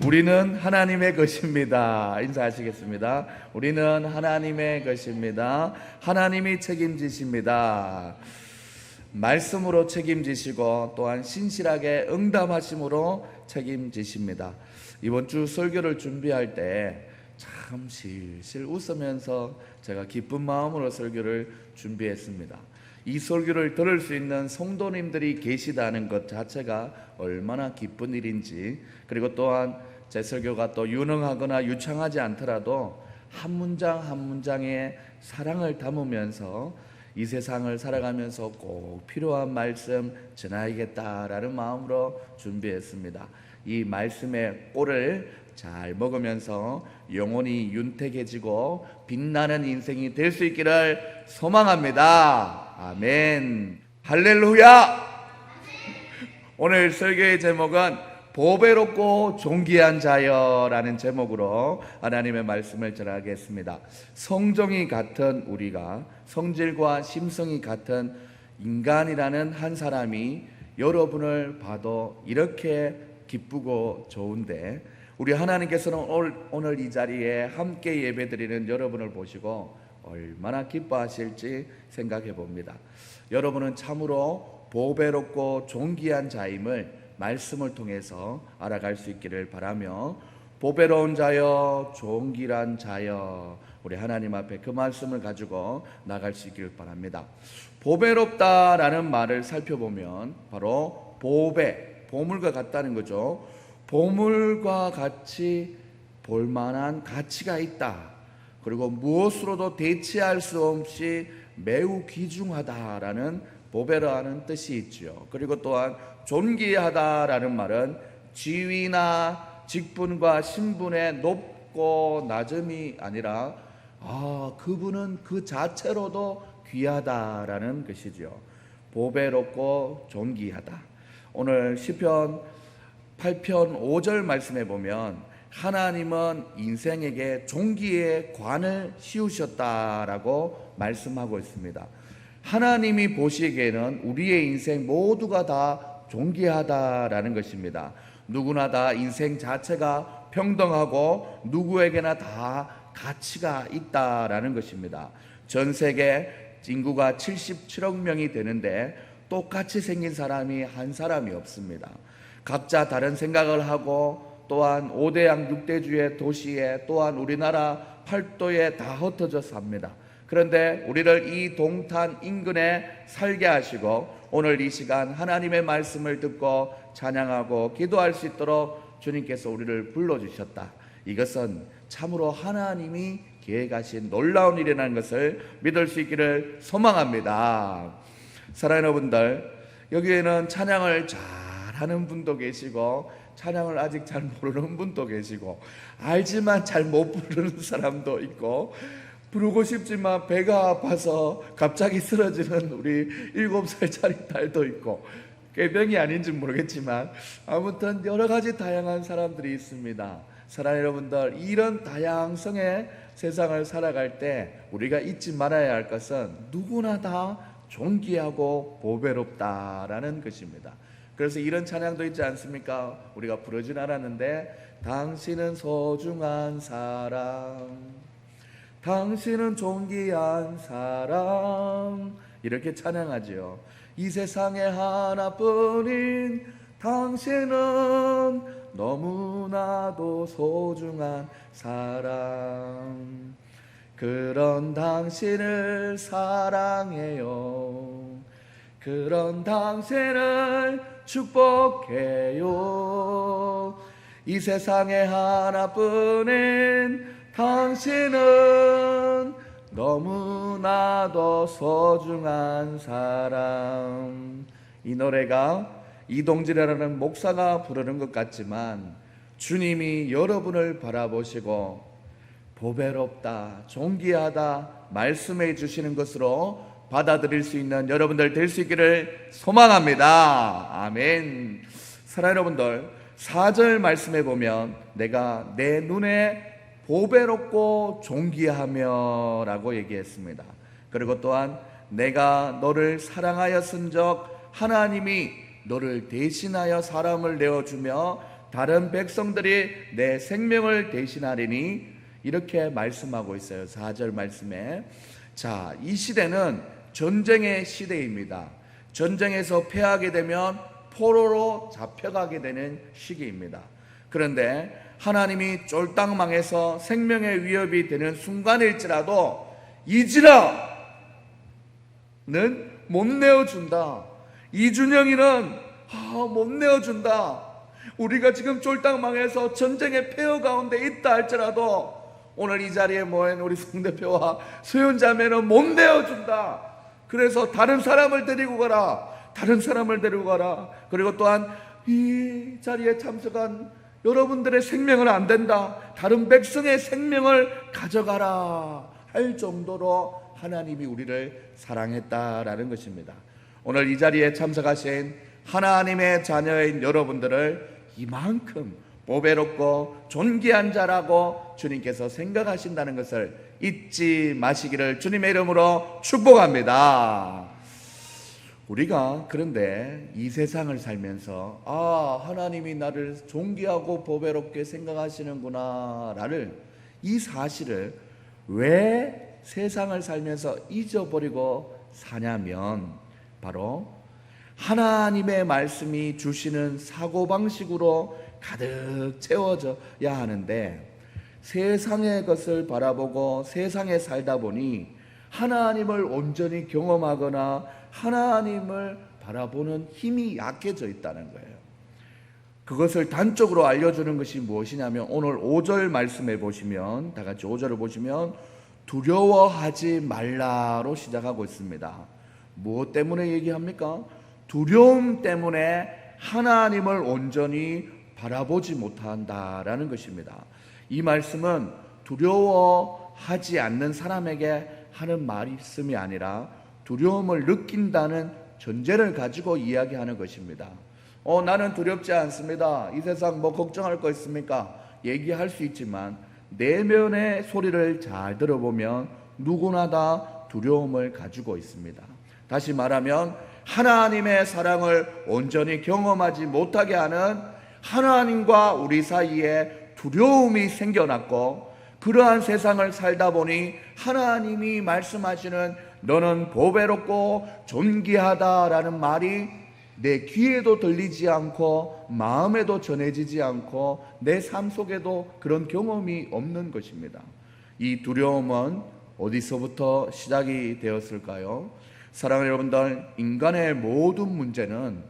우리는 하나님의 것입니다. 인사하시겠습니다. 우리는 하나님의 것입니다. 하나님이 책임지십니다. 말씀으로 책임지시고 또한 신실하게 응답하심으로 책임지십니다. 이번 주 설교를 준비할 때 참 실실 웃으면서 제가 기쁜 마음으로 설교를 준비했습니다. 이 설교를 들을 수 있는 성도님들이 계시다는 것 자체가 얼마나 기쁜 일인지, 그리고 또한 제 설교가 또 유능하거나 유창하지 않더라도 한 문장 한 문장에 사랑을 담으면서 이 세상을 살아가면서 꼭 필요한 말씀 전하야겠다라는 마음으로 준비했습니다. 이 말씀의 꼴을 잘 먹으면서 영혼이 윤택해지고 빛나는 인생이 될 수 있기를 소망합니다. 아멘. 할렐루야. 오늘 설교의 제목은 보배롭고 존귀한 자여라는 제목으로 하나님의 말씀을 전하겠습니다. 성정이 같은 우리가, 성질과 심성이 같은 인간이라는 한 사람이 여러분을 봐도 이렇게 기쁘고 좋은데, 우리 하나님께서는 오늘 이 자리에 함께 예배드리는 여러분을 보시고 얼마나 기뻐하실지 생각해 봅니다. 여러분은 참으로 보배롭고 존귀한 자임을 말씀을 통해서 알아갈 수 있기를 바라며, 보배로운 자여, 존귀한 자여, 우리 하나님 앞에 그 말씀을 가지고 나갈 수 있기를 바랍니다. 보배롭다라는 말을 살펴보면 바로 보배, 보물과 같다는 거죠. 보물과 같이 볼만한 가치가 있다. 그리고 무엇으로도 대체할 수 없이 매우 귀중하다라는 보배라는 뜻이 있죠. 그리고 또한 존귀하다라는 말은 지위나 직분과 신분의 높고 낮음이 아니라 그분은 그 자체로도 귀하다라는 것이죠. 보배롭고 존귀하다. 오늘 시편 8편 5절 말씀에 보면 하나님은 인생에게 존귀의 관을 씌우셨다라고 말씀하고 있습니다. 하나님이 보시기에는 우리의 인생 모두가 다 존귀하다라는 것입니다. 누구나 다 인생 자체가 평등하고 누구에게나 다 가치가 있다라는 것입니다. 전 세계 인구가 77억 명이 되는데 똑같이 생긴 사람이 한 사람이 없습니다. 각자 다른 생각을 하고 또한 5대양 6대주의 도시에 또한 우리나라 팔도에 다 흩어져 삽니다. 그런데 우리를 이 동탄 인근에 살게 하시고 오늘 이 시간 하나님의 말씀을 듣고 찬양하고 기도할 수 있도록 주님께서 우리를 불러주셨다. 이것은 참으로 하나님이 계획하신 놀라운 일이라는 것을 믿을 수 있기를 소망합니다. 사랑하는 여러분들, 여기에는 찬양을 잘하는 분도 계시고 찬양을 아직 잘 모르는 분도 계시고 알지만 잘 못 부르는 사람도 있고 부르고 싶지만 배가 아파서 갑자기 쓰러지는 우리 7살짜리 딸도 있고, 꾀병이 아닌지 모르겠지만 아무튼 여러 가지 다양한 사람들이 있습니다. 사랑하는 여러분들, 이런 다양성의 세상을 살아갈 때 우리가 잊지 말아야 할 것은 누구나 다 존귀하고 보배롭다라는 것입니다. 그래서 이런 찬양도 있지 않습니까? 우리가 부르진 않았는데 당신은 소중한 사람, 당신은 존귀한 사람, 이렇게 찬양하지요. 이 세상에 하나뿐인 당신은 너무나도 소중한 사람, 그런 당신을 사랑해요. 그런 당신을 축복해요. 이 세상에 하나뿐인 당신은 너무나도 소중한 사람. 이 노래가 이동진이라는 목사가 부르는 것 같지만 주님이 여러분을 바라보시고 보배롭다, 존귀하다 말씀해 주시는 것으로 받아들일 수 있는 여러분들 될 수 있기를 소망합니다. 아멘. 사랑하는 여러분들, 4절 말씀해 보면 내가 내 눈에 보배롭고 존귀하며 라고 얘기했습니다. 그리고 또한 내가 너를 사랑하였은적 하나님이 너를 대신하여 사람을 내어주며 다른 백성들이 내 생명을 대신하리니 이렇게 말씀하고 있어요. 4절 말씀에. 자, 이 시대는 전쟁의 시대입니다. 전쟁에서 패하게 되면 포로로 잡혀가게 되는 시기입니다. 그런데 하나님이 쫄딱 망해서 생명의 위협이 되는 순간일지라도 이지라는 못 내어준다. 이준영이는 못 내어준다. 우리가 지금 쫄딱 망해서 전쟁의 폐허 가운데 있다 할지라도 오늘 이 자리에 모인 우리 송대표와 소연자매는 못 내어준다. 그래서 다른 사람을 데리고 가라. 다른 사람을 데리고 가라. 그리고 또한 이 자리에 참석한 여러분들의 생명은 안 된다. 다른 백성의 생명을 가져가라 할 정도로 하나님이 우리를 사랑했다라는 것입니다. 오늘 이 자리에 참석하신 하나님의 자녀인 여러분들을 이만큼 보배롭고 존귀한 자라고 주님께서 생각하신다는 것을 잊지 마시기를 주님의 이름으로 축복합니다. 우리가 그런데 이 세상을 살면서 하나님이 나를 존귀하고 보배롭게 생각하시는구나 라는 이 사실을 왜 세상을 살면서 잊어버리고 사냐면 바로 하나님의 말씀이 주시는 사고방식으로 가득 채워져야 하는데 세상의 것을 바라보고 세상에 살다 보니 하나님을 온전히 경험하거나 하나님을 바라보는 힘이 약해져 있다는 거예요. 그것을 단적으로 알려주는 것이 무엇이냐면 오늘 5절 말씀에 보시면 다 같이 5절을 보시면 두려워하지 말라로 시작하고 있습니다. 무엇 때문에 얘기합니까? 두려움 때문에 하나님을 온전히 바라보지 못한다라는 것입니다. 이 말씀은 두려워하지 않는 사람에게 하는 말씀이 아니라 두려움을 느낀다는 전제를 가지고 이야기하는 것입니다. 나는 두렵지 않습니다. 이 세상 뭐 걱정할 거 있습니까? 얘기할 수 있지만 내면의 소리를 잘 들어보면 누구나 다 두려움을 가지고 있습니다. 다시 말하면 하나님의 사랑을 온전히 경험하지 못하게 하는 하나님과 우리 사이에 두려움이 생겨났고 그러한 세상을 살다 보니 하나님이 말씀하시는 너는 보배롭고 존귀하다라는 말이 내 귀에도 들리지 않고 마음에도 전해지지 않고 내 삶 속에도 그런 경험이 없는 것입니다. 이 두려움은 어디서부터 시작이 되었을까요? 사랑하는 여러분들, 인간의 모든 문제는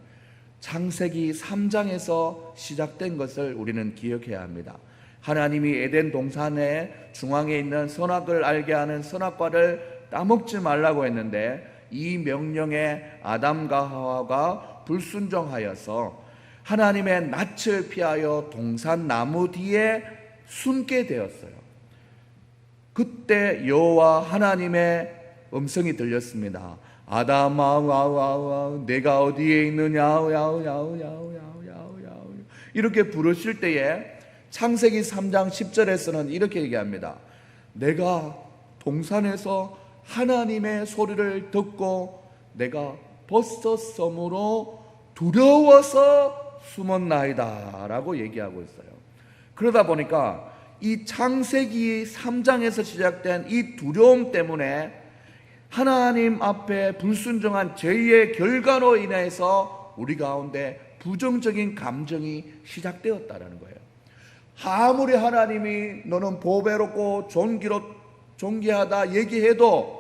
창세기 3장에서 시작된 것을 우리는 기억해야 합니다. 하나님이 에덴 동산의 중앙에 있는 선악을 알게 하는 선악과를 따먹지 말라고 했는데 이 명령에 아담과 하와가 불순종하여서 하나님의 낯을 피하여 동산 나무 뒤에 숨게 되었어요. 그때 여호와 하나님의 음성이 들렸습니다. 아담아, 내가 어디에 있느냐, 이렇게 부르실 때에 창세기 3장 10절에서는 이렇게 얘기합니다. 내가 동산에서 하나님의 소리를 듣고 내가 버섯섬으로 두려워서 숨었나이다 라고 얘기하고 있어요. 그러다 보니까 이 창세기 3장에서 시작된 이 두려움 때문에 하나님 앞에 불순종한 죄의 결과로 인해서 우리 가운데 부정적인 감정이 시작되었다는 거예요. 아무리 하나님이 너는 보배롭고 존귀하다 얘기해도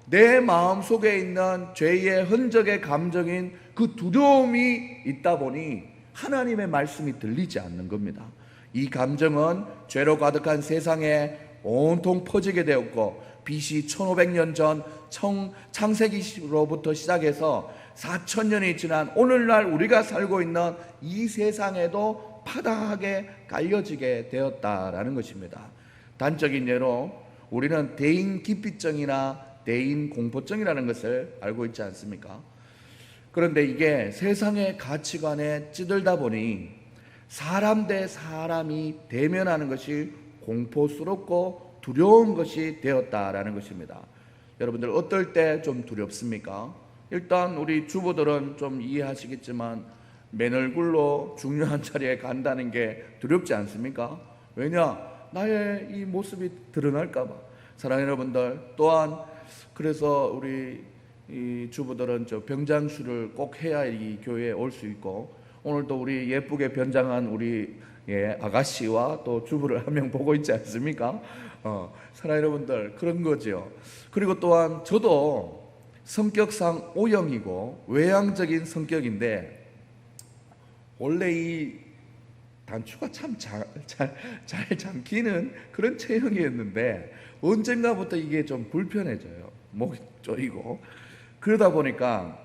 내 마음속에 있는 죄의 흔적의 감정인 그 두려움이 있다 보니 하나님의 말씀이 들리지 않는 겁니다. 이 감정은 죄로 가득한 세상에 온통 퍼지게 되었고 BC 1500년 전 창세기로부터 시작해서 4000년이 지난 오늘날 우리가 살고 있는 이 세상에도 파다하게 깔려지게 되었다라는 것입니다. 단적인 예로 우리는 대인 기피증이나 대인 공포증이라는 것을 알고 있지 않습니까? 그런데 이게 세상의 가치관에 찌들다 보니 사람 대 사람이 대면하는 것이 공포스럽고 두려운 것이 되었다라는 것입니다. 여러분들 어떨 때 좀 두렵습니까? 일단 우리 주부들은 좀 이해하시겠지만 맨 얼굴로 중요한 자리에 간다는 게 두렵지 않습니까? 왜냐? 나의 이 모습이 드러날까 봐. 사랑하는 여러분들, 또한 그래서 우리 이 주부들은 저 병장수를 꼭 해야 이 교회에 올 수 있고, 오늘도 우리 예쁘게 변장한 우리 아가씨와 또 주부를 한 명 보고 있지 않습니까? 사랑하는 여러분들, 그런 거죠. 그리고 또한 저도 성격상 O형이고 외향적인 성격인데, 원래 이 단추가 참 잘 잠기는 그런 체형이었는데 언젠가부터 이게 좀 불편해져요. 목이 쪼이고. 그러다 보니까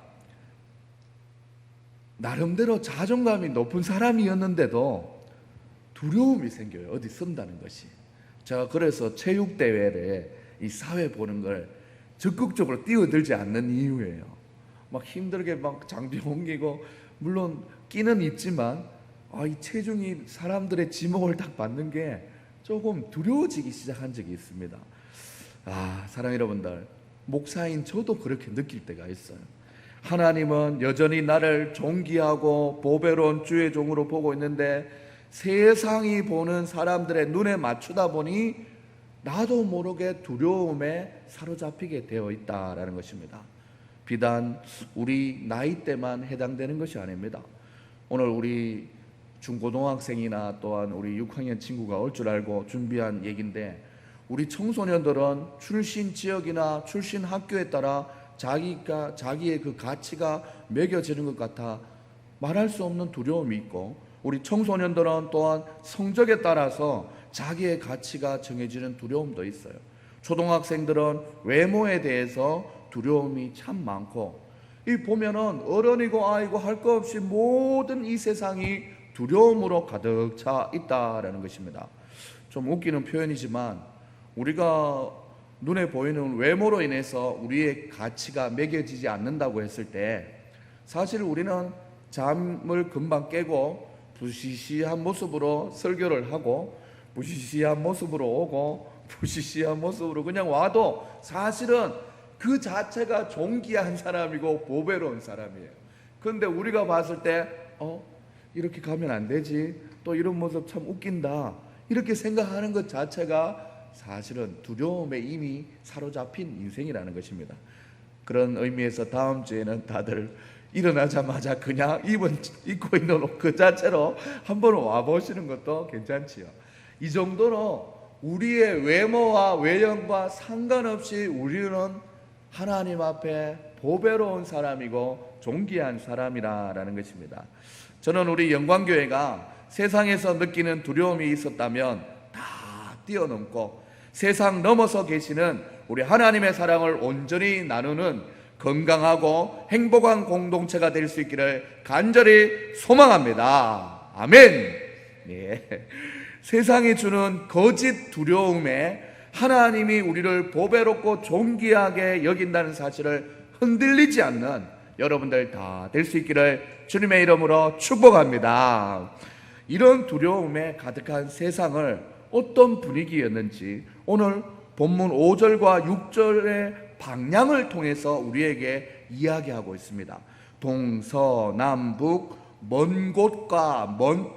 나름대로 자존감이 높은 사람이었는데도 두려움이 생겨요. 어디 선다는 것이. 제가 그래서 체육대회를 이 사회 보는 걸 적극적으로 뛰어들지 않는 이유예요. 막 힘들게 막 장비 옮기고, 물론 끼는 있지만 이 체중이 사람들의 지목을 딱 받는 게 조금 두려워지기 시작한 적이 있습니다. 사랑하는 여러분들, 목사인 저도 그렇게 느낄 때가 있어요. 하나님은 여전히 나를 존귀하고 보배로운 주의 종으로 보고 있는데 세상이 보는 사람들의 눈에 맞추다 보니 나도 모르게 두려움에 사로잡히게 되어 있다라는 것입니다. 비단 우리 나이대만 해당되는 것이 아닙니다. 오늘 우리 중고등학생이나 또한 우리 6학년 친구가 올 줄 알고 준비한 얘기인데, 우리 청소년들은 출신 지역이나 출신 학교에 따라 자기의 그 가치가 매겨지는 것 같아 말할 수 없는 두려움이 있고, 우리 청소년들은 또한 성적에 따라서 자기의 가치가 정해지는 두려움도 있어요. 초등학생들은 외모에 대해서 두려움이 참 많고, 이 보면은 어른이고 아이고 할 것 없이 모든 이 세상이 두려움으로 가득 차 있다라는 것입니다. 좀 웃기는 표현이지만 우리가 눈에 보이는 외모로 인해서 우리의 가치가 매겨지지 않는다고 했을 때, 사실 우리는 잠을 금방 깨고 부시시한 모습으로 설교를 하고 부시시한 모습으로 오고 부시시한 모습으로 그냥 와도 사실은 그 자체가 존귀한 사람이고 보배로운 사람이에요. 그런데 우리가 봤을 때 이렇게 가면 안 되지, 또 이런 모습 참 웃긴다, 이렇게 생각하는 것 자체가 사실은 두려움에 이미 사로잡힌 인생이라는 것입니다. 그런 의미에서 다음 주에는 다들 일어나자마자 그냥 입고 있는 옷 그 자체로 한번 와보시는 것도 괜찮지요. 이 정도로 우리의 외모와 외형과 상관없이 우리는 하나님 앞에 보배로운 사람이고 존귀한 사람이라는 것입니다. 저는 우리 영광교회가 세상에서 느끼는 두려움이 있었다면 다 뛰어넘고 세상 넘어서 계시는 우리 하나님의 사랑을 온전히 나누는 건강하고 행복한 공동체가 될 수 있기를 간절히 소망합니다. 아멘. 세상이 주는 거짓 두려움에 하나님이 우리를 보배롭고 존귀하게 여긴다는 사실을 흔들리지 않는 여러분들 다 될 수 있기를 주님의 이름으로 축복합니다. 이런 두려움에 가득한 세상을 어떤 분위기였는지 오늘 본문 5절과 6절의 방향을 통해서 우리에게 이야기하고 있습니다. 동서남북 먼 곳과 먼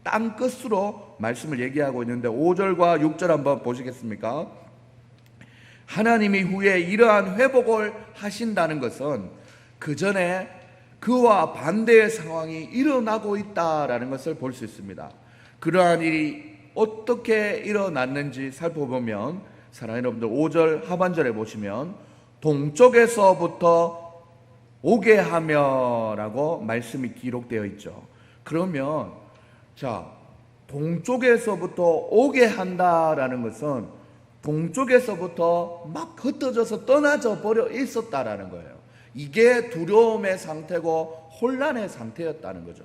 땅 끝으로 말씀을 얘기하고 있는데 5절과 6절 한번 보시겠습니까? 하나님이 후에 이러한 회복을 하신다는 것은 그 전에 그와 반대의 상황이 일어나고 있다라는 것을 볼 수 있습니다. 그러한 일이 어떻게 일어났는지 살펴보면, 사랑하는 여러분들 5절 하반절에 보시면 동쪽에서부터 오게 하며라고 말씀이 기록되어 있죠. 그러면 동쪽에서부터 오게 한다라는 것은 동쪽에서부터 막 흩어져서 떠나져 버려 있었다라는 거예요. 이게 두려움의 상태고 혼란의 상태였다는 거죠.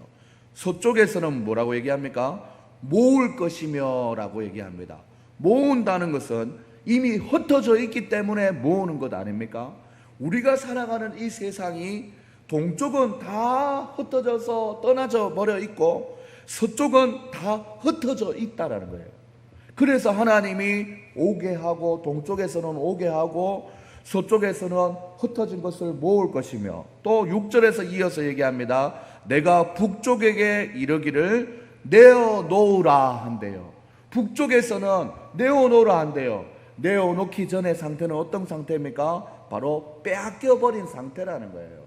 서쪽에서는 뭐라고 얘기합니까? 모을 것이며 라고 얘기합니다. 모은다는 것은 이미 흩어져 있기 때문에 모으는 것 아닙니까? 우리가 살아가는 이 세상이 동쪽은 다 흩어져서 떠나져 버려 있고 서쪽은 다 흩어져 있다라는 거예요. 그래서 하나님이 오게 하고 동쪽에서는 오게 하고 서쪽에서는 흩어진 것을 모을 것이며, 또 6절에서 이어서 얘기합니다. 내가 북쪽에게 이르기를 내어놓으라 한대요. 북쪽에서는 내어놓으라 한대요. 내어놓기 전의 상태는 어떤 상태입니까? 바로 빼앗겨버린 상태라는 거예요.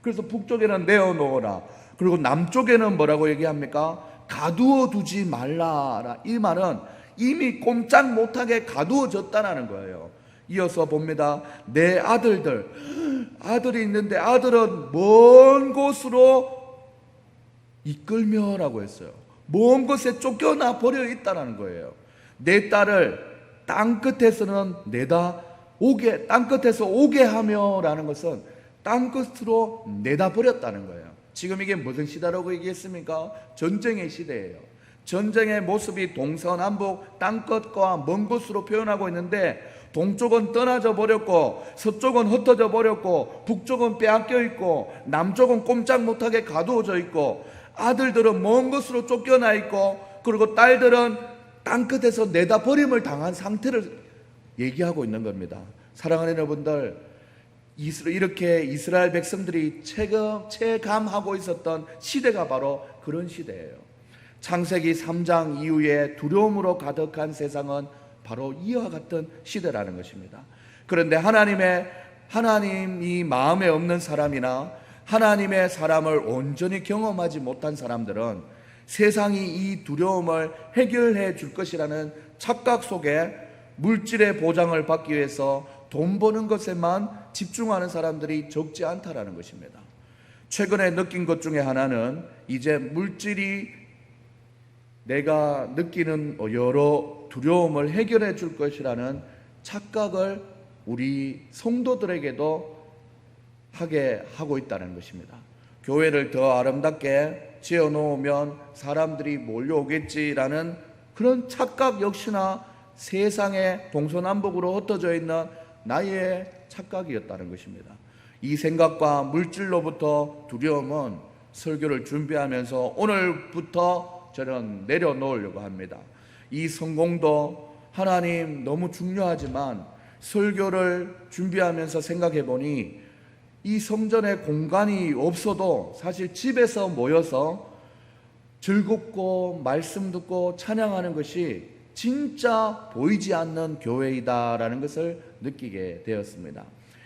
그래서 북쪽에는 내어놓으라. 그리고 남쪽에는 뭐라고 얘기합니까? 가두어 두지 말라라. 이 말은 이미 꼼짝 못하게 가두어졌다는 거예요. 이어서 봅니다. 내 아들이 있는데 아들은 먼 곳으로 이끌며라고 했어요. 먼 곳에 쫓겨나 버려 있다는 거예요. 내 딸을 땅끝에서는 내다 오게, 땅끝에서 오게 하며라는 것은 땅끝으로 내다 버렸다는 거예요. 지금 이게 무슨 시대라고 얘기했습니까? 전쟁의 시대예요. 전쟁의 모습이 동서남북 땅끝과 먼 곳으로 표현하고 있는데, 동쪽은 떠나져 버렸고 서쪽은 흩어져 버렸고 북쪽은 빼앗겨 있고 남쪽은 꼼짝 못하게 가두어져 있고, 아들들은 먼 곳으로 쫓겨나 있고, 그리고 딸들은 땅끝에서 내다 버림을 당한 상태를 얘기하고 있는 겁니다. 사랑하는 여러분들, 이렇게 이스라엘 백성들이 체감하고 있었던 시대가 바로 그런 시대예요. 창세기 3장 이후에 두려움으로 가득한 세상은 바로 이와 같은 시대라는 것입니다. 그런데 하나님이 마음에 없는 사람이나 하나님의 사람을 온전히 경험하지 못한 사람들은 세상이 이 두려움을 해결해 줄 것이라는 착각 속에 물질의 보장을 받기 위해서 돈 버는 것에만 집중하는 사람들이 적지 않다라는 것입니다. 최근에 느낀 것 중에 하나는, 이제 물질이 내가 느끼는 여러 두려움을 해결해 줄 것이라는 착각을 우리 성도들에게도 하게 하고 있다는 것입니다. 교회를 더 아름답게 지어놓으면 사람들이 몰려오겠지라는 그런 착각 역시나 세상의 동서남북으로 흩어져 있는 나의 착각이었다는 것입니다. 이 생각과 물질로부터 두려움은 설교를 준비하면서 오늘부터 저는 내려놓으려고 합니다. 이 성공도 하나님 너무 중요하지만, 설교를 준비하면서 생각해 보니 이 성전에 공간이 없어도 사실 집에서 모여서 즐겁고 말씀 듣고 찬양하는 것이 진짜 보이지 않는 교회이다라는 것을 느끼게 되었습니다.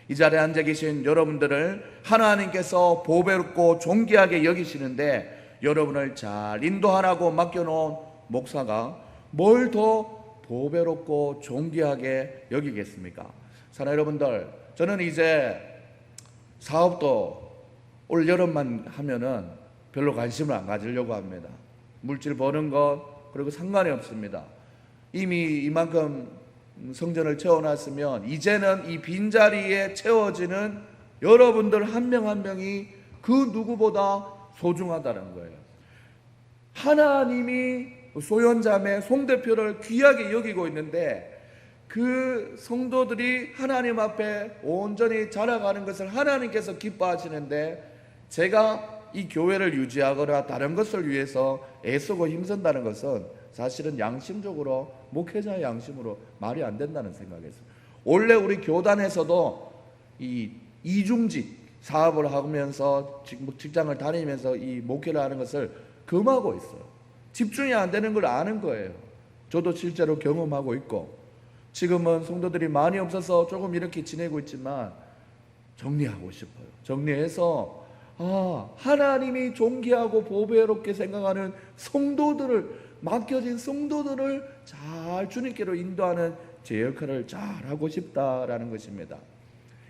이 자리에 앉아 계신 여러분들을 하나님께서 보배롭고 존귀하게 여기시는데, 여러분을 잘 인도하라고 맡겨놓은 목사가 뭘 더 보배롭고 존귀하게 여기겠습니까? 사랑하는 여러분들, 저는 이제 사업도 올 여름만 하면은 별로 관심을 안 가지려고 합니다. 물질 버는 것, 그리고 상관이 없습니다. 이미 이만큼 성전을 채워놨으면 이제는 이 빈자리에 채워지는 여러분들 한 명 한 명이 그 누구보다 소중하다는 거예요. 하나님이 소현자매 송대표를 귀하게 여기고 있는데, 그 성도들이 하나님 앞에 온전히 자라가는 것을 하나님께서 기뻐하시는데, 제가 이 교회를 유지하거나 다른 것을 위해서 애쓰고 힘쓴다는 것은 사실은 양심적으로, 목회자의 양심으로 말이 안 된다는 생각이었어요. 원래 우리 교단에서도 이 이중직 사업을 하면서 직장을 다니면서 이 목회를 하는 것을 금하고 있어요. 집중이 안 되는 걸 아는 거예요. 저도 실제로 경험하고 있고, 지금은 성도들이 많이 없어서 조금 이렇게 지내고 있지만 정리하고 싶어요. 정리해서 하나님이 존귀하고 보배롭게 생각하는 성도들을, 맡겨진 성도들을 잘 주님께로 인도하는 제 역할을 잘 하고 싶다라는 것입니다.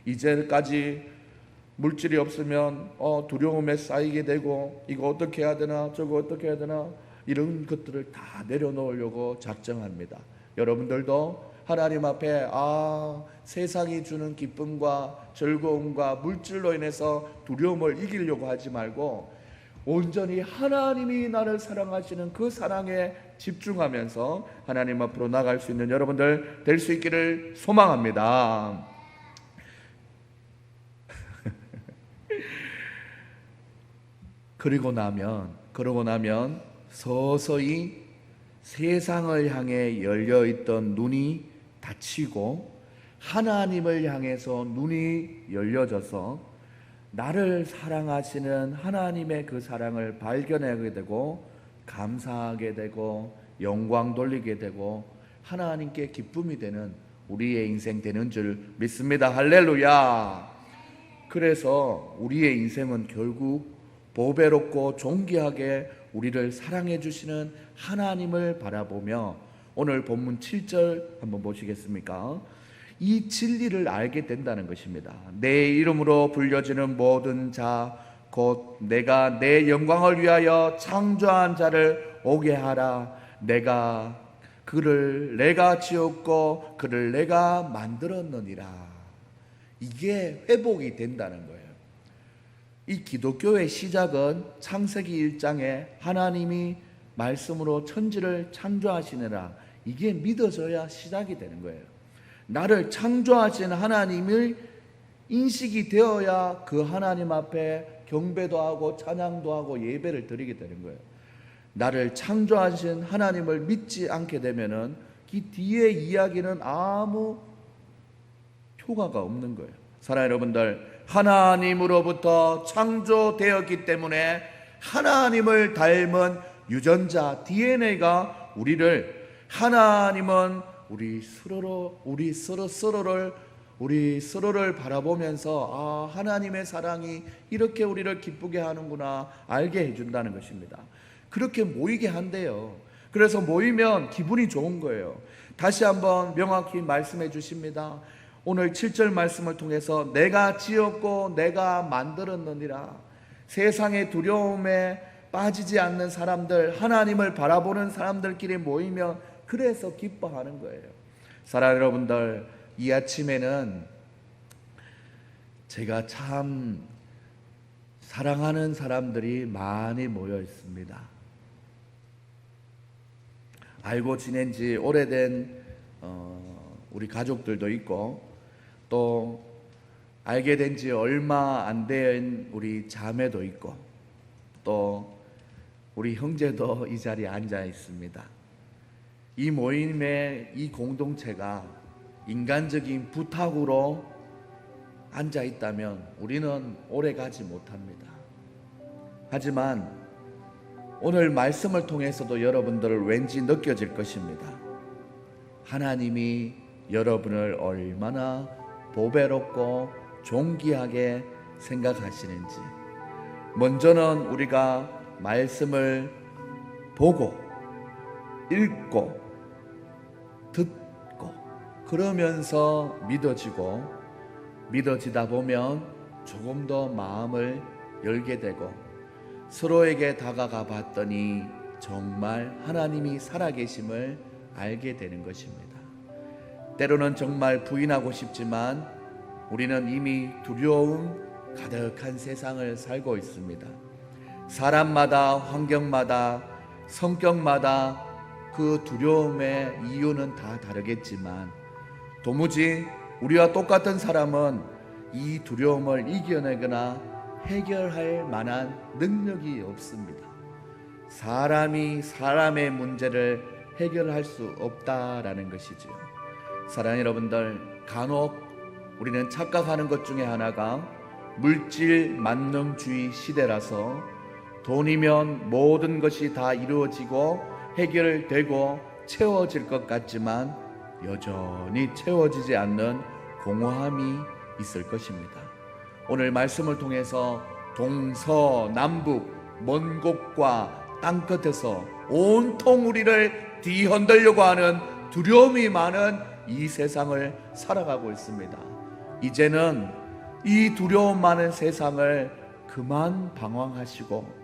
이제까지 물질이 없으면 두려움에 쌓이게 되고, 이거 어떻게 해야 되나, 저거 어떻게 해야 되나, 이런 것들을 다 내려놓으려고 작정합니다. 여러분들도 하나님 앞에 세상이 주는 기쁨과 즐거움과 물질로 인해서 두려움을 이기려고 하지 말고, 온전히 하나님이 나를 사랑하시는 그 사랑에 집중하면서 하나님 앞으로 나갈 수 있는 여러분들 될 수 있기를 소망합니다. 그러고 나면 서서히 세상을 향해 열려있던 눈이 닫히고 하나님을 향해서 눈이 열려져서 나를 사랑하시는 하나님의 그 사랑을 발견하게 되고 감사하게 되고 영광 돌리게 되고 하나님께 기쁨이 되는 우리의 인생 되는 줄 믿습니다. 할렐루야. 그래서 우리의 인생은 결국 보배롭고 존귀하게 우리를 사랑해 주시는 하나님을 바라보며 오늘 본문 7절 한번 보시겠습니까? 이 진리를 알게 된다는 것입니다. 내 이름으로 불려지는 모든 자 곧 내가 내 영광을 위하여 창조한 자를 오게 하라. 그를 내가 지었고 그를 내가 만들었느니라. 이게 회복이 된다는 거예요. 이 기독교의 시작은 창세기 1장에 하나님이 말씀으로 천지를 창조하시느라 이게 믿어져야 시작이 되는 거예요. 나를 창조하신 하나님을 인식이 되어야 그 하나님 앞에 경배도 하고 찬양도 하고 예배를 드리게 되는 거예요. 나를 창조하신 하나님을 믿지 않게 되면은 이 뒤의 이야기는 아무 효과가 없는 거예요. 사랑하는 여러분들, 하나님으로부터 창조되었기 때문에 하나님을 닮은 유전자 DNA가 하나님은 우리 서로를 바라보면서 하나님의 사랑이 이렇게 우리를 기쁘게 하는구나 알게 해준다는 것입니다. 그렇게 모이게 한대요. 그래서 모이면 기분이 좋은 거예요. 다시 한번 명확히 말씀해 주십니다. 오늘 7절 말씀을 통해서 내가 지었고 내가 만들었느니라. 세상의 두려움에 빠지지 않는 사람들, 하나님을 바라보는 사람들끼리 모이면 그래서 기뻐하는 거예요. 사랑하는 여러분들, 이 아침에는 제가 참 사랑하는 사람들이 많이 모여 있습니다. 알고 지낸 지 오래된 우리 가족들도 있고 또 알게 된 지 얼마 안 된 우리 자매도 있고 또 우리 형제도 이 자리에 앉아 있습니다. 이 모임의 이 공동체가 인간적인 부탁으로 앉아 있다면 우리는 오래 가지 못합니다. 하지만 오늘 말씀을 통해서도 여러분들을 왠지 느껴질 것입니다. 하나님이 여러분을 얼마나 보배롭고 존귀하게 생각하시는지. 먼저는 우리가 말씀을 보고 읽고 듣고 그러면서 믿어지다 보면 조금 더 마음을 열게 되고 서로에게 다가가 봤더니 정말 하나님이 살아계심을 알게 되는 것입니다. 때로는 정말 부인하고 싶지만 우리는 이미 두려움 가득한 세상을 살고 있습니다. 사람마다 환경마다 성격마다 그 두려움의 이유는 다 다르겠지만 도무지 우리와 똑같은 사람은 이 두려움을 이겨내거나 해결할 만한 능력이 없습니다. 사람이 사람의 문제를 해결할 수 없다라는 것이죠. 사랑하는 여러분들, 간혹 우리는 착각하는 것 중에 하나가 물질 만능주의 시대라서 돈이면 모든 것이 다 이루어지고 해결되고 채워질 것 같지만 여전히 채워지지 않는 공허함이 있을 것입니다. 오늘 말씀을 통해서 동서남북 먼 곳과 땅끝에서 온통 우리를 뒤흔들려고 하는 두려움이 많은 이 세상을 살아가고 있습니다. 이제는 이 두려움 많은 세상을 그만 방황하시고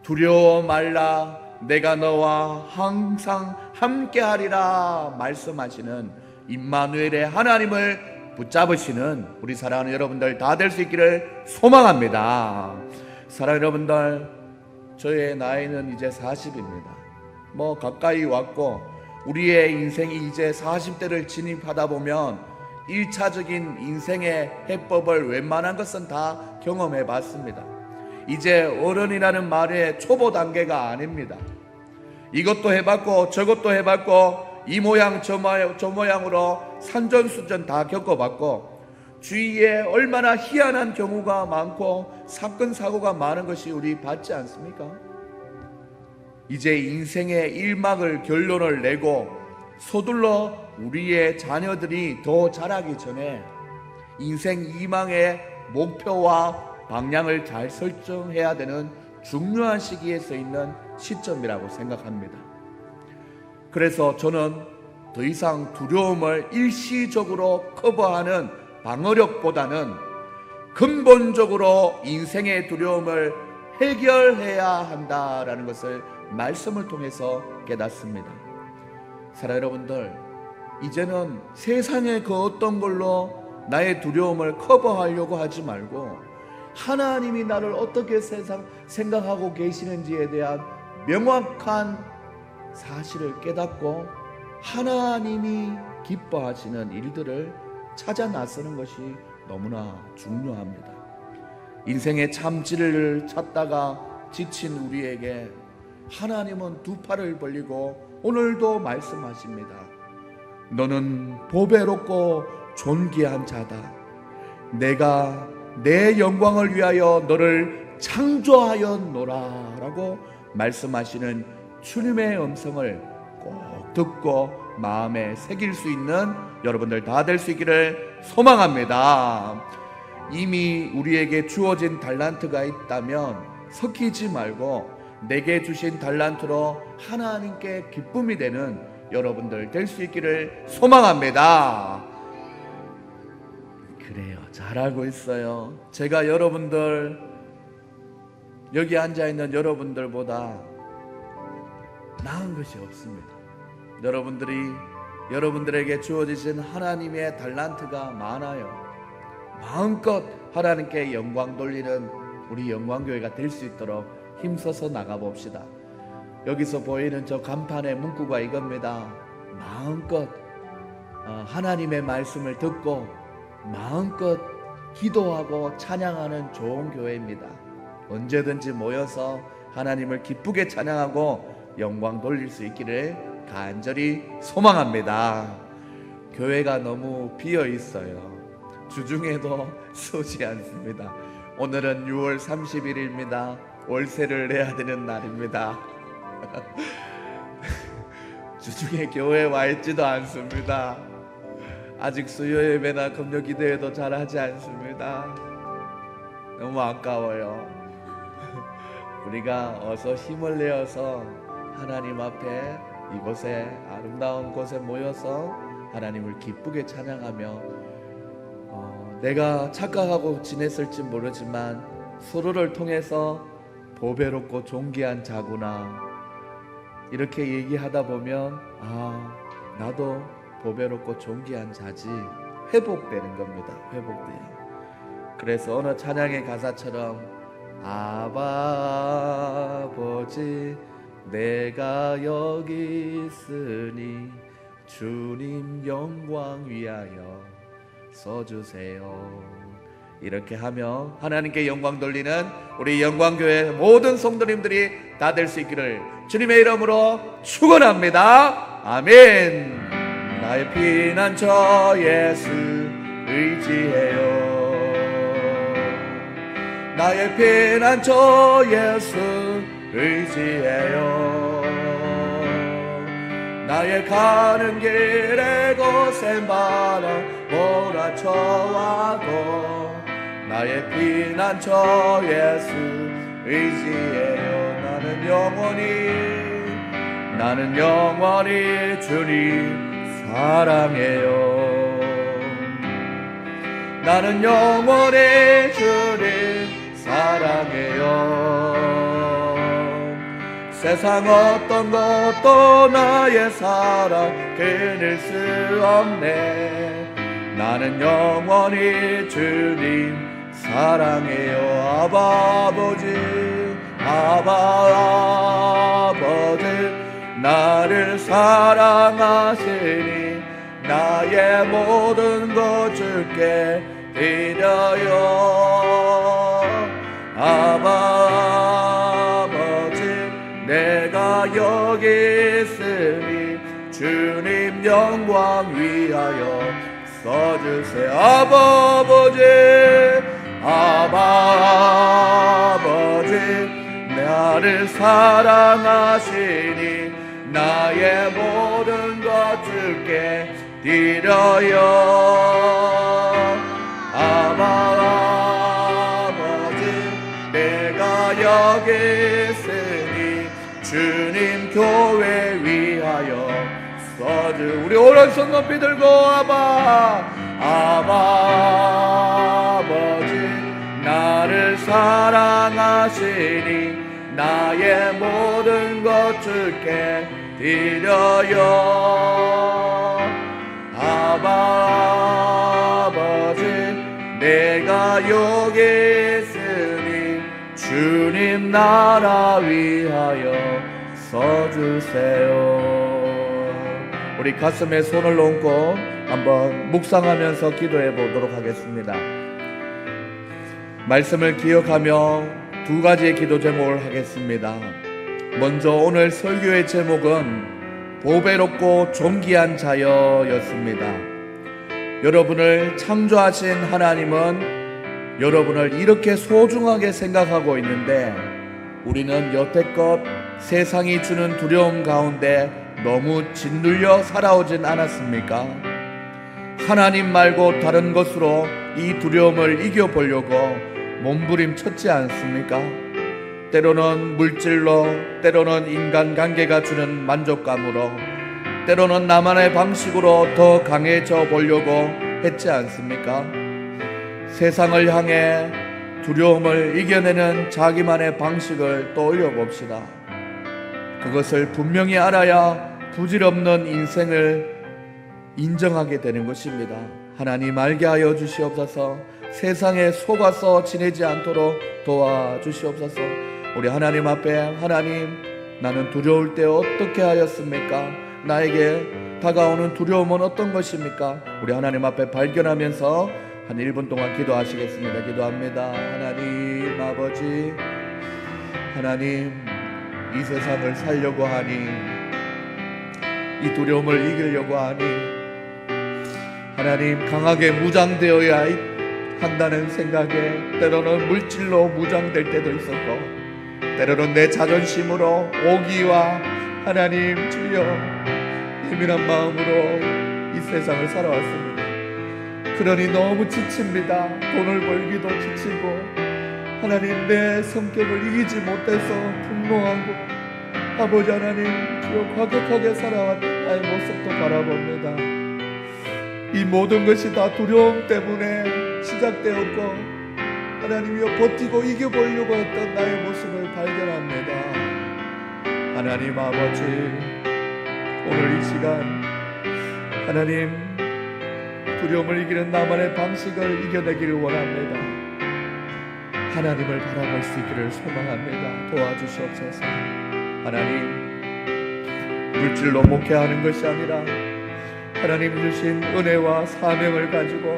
두려워 말라 내가 너와 항상 함께하리라 말씀하시는 임마누엘의 하나님을 붙잡으시는 우리 사랑하는 여러분들 다 될 수 있기를 소망합니다. 사랑하는 여러분들, 저의 나이는 이제 40입니다. 가까이 왔고 우리의 인생이 이제 40대를 진입하다 보면 1차적인 인생의 해법을 웬만한 것은 다 경험해 봤습니다. 이제 어른이라는 말의 초보 단계가 아닙니다. 이것도 해봤고 저것도 해봤고 이 모양 저 모양으로 산전수전 다 겪어봤고 주위에 얼마나 희한한 경우가 많고 사건 사고가 많은 것이 우리 봤지 않습니까? 이제 인생의 1막을 결론을 내고 서둘러 우리의 자녀들이 더 자라기 전에 인생 2망의 목표와 방향을 잘 설정해야 되는 중요한 시기에 서 있는 시점이라고 생각합니다. 그래서 저는 더 이상 두려움을 일시적으로 커버하는 방어력보다는 근본적으로 인생의 두려움을 해결해야 한다라는 것을 말씀을 통해서 깨닫습니다. 사랑 여러분들, 이제는 세상의 그 어떤 걸로 나의 두려움을 커버하려고 하지 말고 하나님이 나를 어떻게 생각하고 계시는지에 대한 명확한 사실을 깨닫고 하나님이 기뻐하시는 일들을 찾아 나서는 것이 너무나 중요합니다. 인생의 참 진리를 찾다가 지친 우리에게 하나님은 두 팔을 벌리고 오늘도 말씀하십니다. 너는 보배롭고 존귀한 자다. 내가 내 영광을 위하여 너를 창조하였노라 라고 말씀하시는 주님의 음성을 꼭 듣고 마음에 새길 수 있는 여러분들 다 될 수 있기를 소망합니다. 이미 우리에게 주어진 달란트가 있다면 섞이지 말고 내게 주신 달란트로 하나님께 기쁨이 되는 여러분들 될 수 있기를 소망합니다. 그래요, 잘하고 있어요. 제가 여러분들, 여기 앉아있는 여러분들보다 나은 것이 없습니다. 여러분들에게 주어지신 하나님의 달란트가 많아요. 마음껏 하나님께 영광 돌리는 우리 영광교회가 될 수 있도록 힘써서 나가봅시다. 여기서 보이는 저 간판의 문구가 이겁니다. 마음껏 하나님의 말씀을 듣고 마음껏 기도하고 찬양하는 좋은 교회입니다. 언제든지 모여서 하나님을 기쁘게 찬양하고 영광 돌릴 수 있기를 간절히 소망합니다. 교회가 너무 비어 있어요. 주중에도 서지 않습니다. 오늘은 6월 31일입니다. 월세를 내야 되는 날입니다. 주중에 교회에 와 있지도 않습니다. 아직 수요 예배나 금요 기도회도 잘 하지 않습니다. 너무 아까워요. 우리가 어서 힘을 내어서 하나님 앞에 이곳에 아름다운 곳에 모여서 하나님을 기쁘게 찬양하며 내가 착각하고 지냈을지 모르지만 서로를 통해서 보배롭고 존귀한 자구나 이렇게 얘기하다 보면 나도 보배롭고 존귀한 자지 회복되는 겁니다. 회복돼요. 그래서 어느 찬양의 가사처럼 아버지 내가 여기 있으니 주님 영광 위하여 써주세요. 이렇게 하며 하나님께 영광 돌리는 우리 영광교회 모든 성도님들이 다 될 수 있기를 주님의 이름으로 축원합니다. 아멘. 나의 피난처 예수 의지해요. 나의 피난처 예수 의지해요. 나의 가는 길에 거센 바람 몰아쳐와도 나의 피난처 예수 의지해요. 나는 영원히 주님 사랑해요. 나는 영원히 주님 사랑해요. 세상 어떤 것도 나의 사랑 끊을 수 없네. 나는 영원히 주님 사랑해요. 아버지 나를 사랑하시니 나의 모든 것 주께 드려요. 아버지 내가 여기 있으니 주님 영광 위하여 써주세요. 아버지, 아버지, 나를 사랑하시니 나의 모든 것 주께 드려요. 아버지, 내가 여기 있으니 주님 교회 위하여 써주. 우리 오른손 높이 들고 아버지, 나를 사랑하시니 나의 모든 것 주께 드려요. 아버지, 내가 여기 있으니 주님 나라 위하여 써주세요. 우리 가슴에 손을 얹고 한번 묵상하면서 기도해 보도록 하겠습니다. 말씀을 기억하며 두 가지의 기도 제목을 하겠습니다. 먼저 오늘 설교의 제목은 보배롭고 존귀한 자여였습니다. 여러분을 창조하신 하나님은 여러분을 이렇게 소중하게 생각하고 있는데 우리는 여태껏 세상이 주는 두려움 가운데 너무 짓눌려 살아오진 않았습니까? 하나님 말고 다른 것으로 이 두려움을 이겨보려고 몸부림쳤지 않습니까? 때로는 물질로, 때로는 인간관계가 주는 만족감으로, 때로는 나만의 방식으로 더 강해져 보려고 했지 않습니까? 세상을 향해 두려움을 이겨내는 자기만의 방식을 떠올려 봅시다. 그것을 분명히 알아야 부질없는 인생을 인정하게 되는 것입니다. 하나님 알게 하여 주시옵소서. 세상에 속아서 지내지 않도록 도와주시옵소서. 우리 하나님 앞에, 하나님, 나는 두려울 때 어떻게 하였습니까? 나에게 다가오는 두려움은 어떤 것입니까? 우리 하나님 앞에 발견하면서 한 1분 동안 기도하시겠습니다. 기도합니다. 하나님 아버지, 하나님, 이 세상을 살려고 하니, 이 두려움을 이기려고 하니 하나님, 강하게 무장되어야 한다는 생각에 때로는 물질로 무장될 때도 있었고, 때로는 내 자존심으로, 오기와 하나님 주여 예민한 마음으로 이 세상을 살아왔습니다. 그러니 너무 지칩니다. 돈을 벌기도 지치고, 하나님, 내 성격을 이기지 못해서 분노하고, 아버지 하나님 주여 과격하게 살아왔던 나의 모습도 바라봅니다. 이 모든 것이 다 두려움 때문에 시작되었고, 하나님이여 버티고 이겨보려고 했던 나의 모습을 발견합니다. 하나님 아버지, 오늘 이 시간 하나님, 두려움을 이기는 나만의 방식을 이겨내기를 원합니다. 하나님을 바라볼 수 있기를 소망합니다. 도와주시옵소서. 하나님, 물질로 목회하는 것이 아니라 하나님 주신 은혜와 사명을 가지고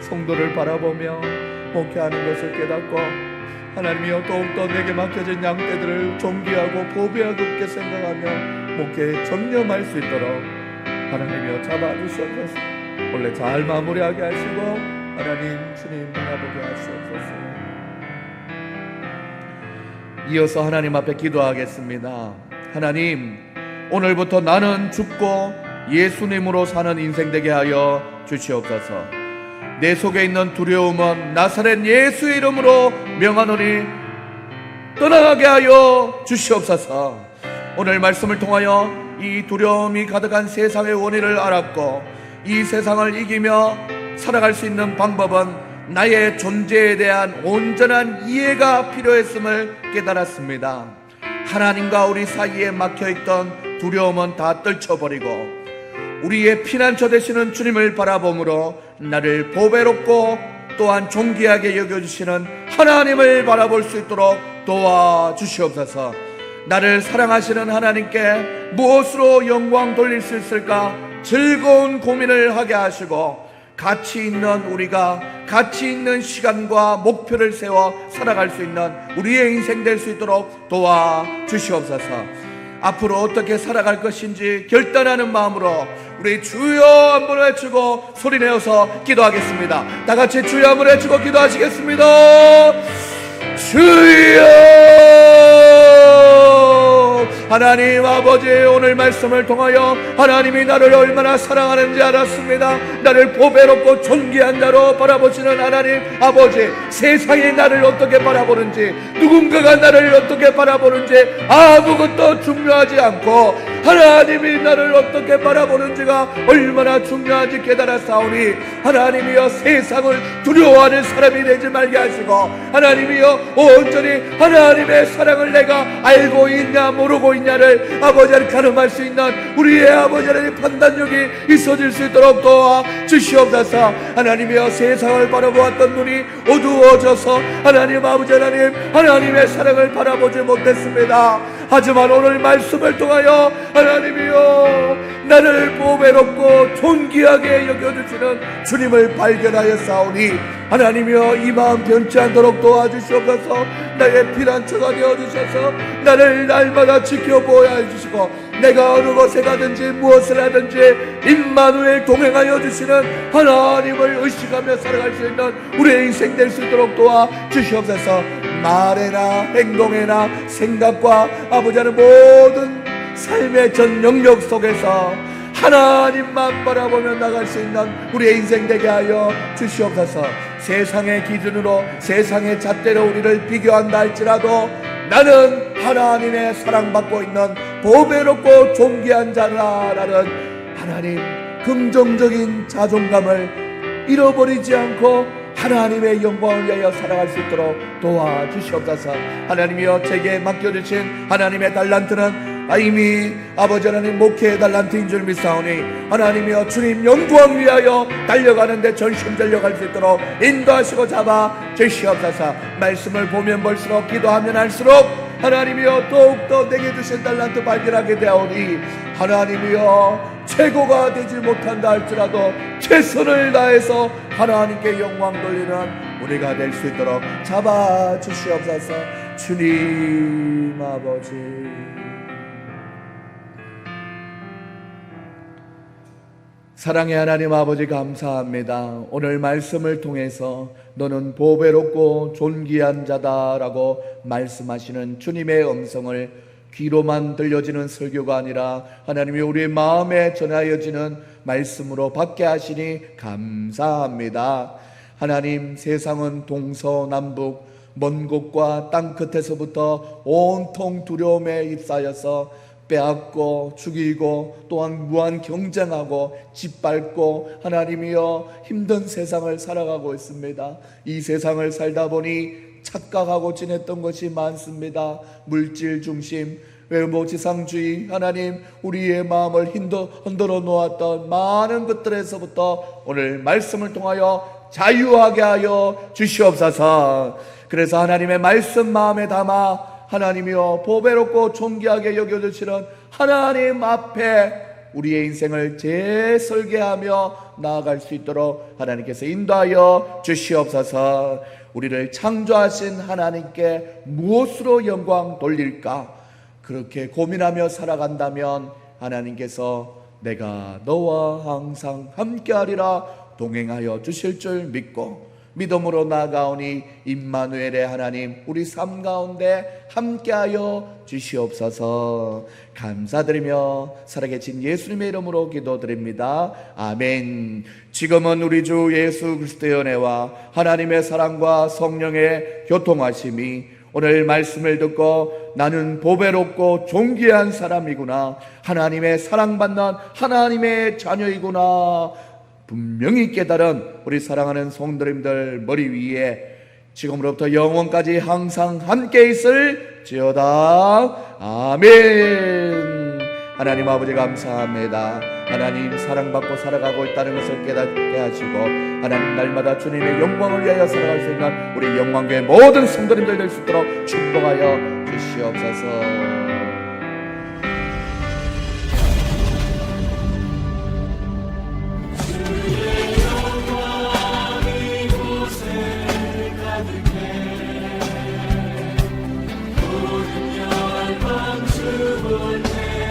성도를 바라보며 목회하는 것을 깨닫고, 하나님이여 더욱더 내게 맡겨진 양떼들을 존귀하고 보배하게 생각하며 목회에 전념할 수 있도록 하나님이여 잡아주시옵소서. 원래 잘 마무리하게 하시고 하나님 주님 바라보게 하시옵소서. 이어서 하나님 앞에 기도하겠습니다. 하나님, 오늘부터 나는 죽고 예수님으로 사는 인생 되게 하여 주시옵소서. 내 속에 있는 두려움은 나사렛 예수의 이름으로 명하노니 떠나가게 하여 주시옵소서. 오늘 말씀을 통하여 이 두려움이 가득한 세상의 원인을 알았고, 이 세상을 이기며 살아갈 수 있는 방법은 나의 존재에 대한 온전한 이해가 필요했음을 깨달았습니다. 하나님과 우리 사이에 막혀있던 두려움은 다 떨쳐버리고 우리의 피난처 되시는 주님을 바라보므로 나를 보배롭고 또한 존귀하게 여겨주시는 하나님을 바라볼 수 있도록 도와주시옵소서. 나를 사랑하시는 하나님께 무엇으로 영광 돌릴 수 있을까 즐거운 고민을 하게 하시고, 가치 있는 우리가 가치 있는 시간과 목표를 세워 살아갈 수 있는 우리의 인생 될 수 있도록 도와주시옵소서. 앞으로 어떻게 살아갈 것인지 결단하는 마음으로 우리 주여 한번 외치고 소리내어서 기도하겠습니다. 다 같이 주여 한번 외치고 기도하시겠습니다. 주여! 하나님 아버지, 오늘 말씀을 통하여 하나님이 나를 얼마나 사랑하는지 알았습니다. 나를 보배롭고 존귀한 자로 바라보시는 하나님 아버지, 세상이 나를 어떻게 바라보는지, 누군가가 나를 어떻게 바라보는지 아무것도 중요하지 않고 하나님이 나를 어떻게 바라보는지가 얼마나 중요한지 깨달았사오니 하나님이여, 세상을 두려워하는 사람이 되지 말게 하시고 하나님이여, 온전히 하나님의 사랑을 내가 알고 있냐 모르고 있냐를 아버지를 가늠할 수 있는 우리의 아버지의 판단력이 있어질 수 있도록 도와 주시옵소서. 하나님이여, 세상을 바라보았던 눈이 어두워져서 하나님 아버지, 하나님의 사랑을 바라보지 못했습니다. 하지만 오늘 말씀을 통하여 하나님이여, 나를 보배롭고 존귀하게 여겨주시는 주님을 발견하였사오니 하나님이여, 이 마음 변치 않도록 도와주시옵소서. 나의 피난처가 되어주셔서 나를 날마다 지켜보아야 해주시고 내가 어느 곳에 가든지 무엇을 하든지 임마누엘 동행하여 주시는 하나님을 의식하며 살아갈 수 있는 우리의 인생 될 수 있도록 도와주시옵소서. 말에나 행동에나 생각과 아버지의 모든 삶의 전 영역 속에서 하나님만 바라보며 나갈 수 있는 우리의 인생 되게 하여 주시옵소서. 세상의 기준으로, 세상의 잣대로 우리를 비교한다 할지라도 나는 하나님의 사랑받고 있는 보배롭고 존귀한 자라라는 하나님 긍정적인 자존감을 잃어버리지 않고 하나님의 영광을 위하여 살아갈 수 있도록 도와주시옵소서. 하나님이여, 제게 맡겨주신 하나님의 달란트는 이미 아버지 하나님 목회의 달란트인 줄 믿사오니 하나님이여, 주님 영광 위하여 달려가는데 전심전력할 수 있도록 인도하시고 잡아 주시옵소서. 말씀을 보면 볼수록, 기도하면 할수록 하나님이여, 더욱더 내게 주신 달란트 발견하게 되오니 하나님이여, 최고가 되지 못한다 할지라도 최선을 다해서 하나님께 영광 돌리는 우리가 될 수 있도록 잡아 주시옵소서. 주님 아버지, 사랑의 하나님 아버지, 감사합니다. 오늘 말씀을 통해서 너는 보배롭고 존귀한 자다라고 말씀하시는 주님의 음성을 귀로만 들려지는 설교가 아니라 하나님이 우리의 마음에 전하여지는 말씀으로 받게 하시니 감사합니다. 하나님, 세상은 동서남북 먼 곳과 땅 끝에서부터 온통 두려움에 휩싸여서 빼앗고 죽이고 또한 무한 경쟁하고 짓밟고 하나님이여, 힘든 세상을 살아가고 있습니다. 이 세상을 살다 보니 착각하고 지냈던 것이 많습니다. 물질 중심, 외모 지상주의, 하나님 우리의 마음을 흔들어 놓았던 많은 것들에서부터 오늘 말씀을 통하여 자유하게 하여 주시옵소서. 그래서 하나님의 말씀 마음에 담아 하나님이여, 보배롭고 존귀하게 여겨주시는 하나님 앞에 우리의 인생을 재설계하며 나아갈 수 있도록 하나님께서 인도하여 주시옵소서. 우리를 창조하신 하나님께 무엇으로 영광 돌릴까? 그렇게 고민하며 살아간다면 하나님께서 내가 너와 항상 함께하리라 동행하여 주실 줄 믿고 믿음으로 나아가오니 임마누엘의 하나님, 우리 삶 가운데 함께하여 주시옵소서. 감사드리며 살아계신 예수님의 이름으로 기도드립니다. 아멘. 지금은 우리 주 예수 그리스도의 은혜와 하나님의 사랑과 성령의 교통하심이 오늘 말씀을 듣고 나는 보배롭고 존귀한 사람이구나, 하나님의 사랑받는 하나님의 자녀이구나 분명히 깨달은 우리 사랑하는 성도님들 머리 위에 지금으로부터 영원까지 항상 함께 있을지어다. 아멘. 하나님 아버지, 감사합니다. 하나님 사랑받고 살아가고 있다는 것을 깨닫게 하시고 하나님 날마다 주님의 영광을 위하여 살아갈 수 있는 우리 영광교회 모든 성도님들 될 수 있도록 축복하여 주시옵소서. 모든 열방 주분해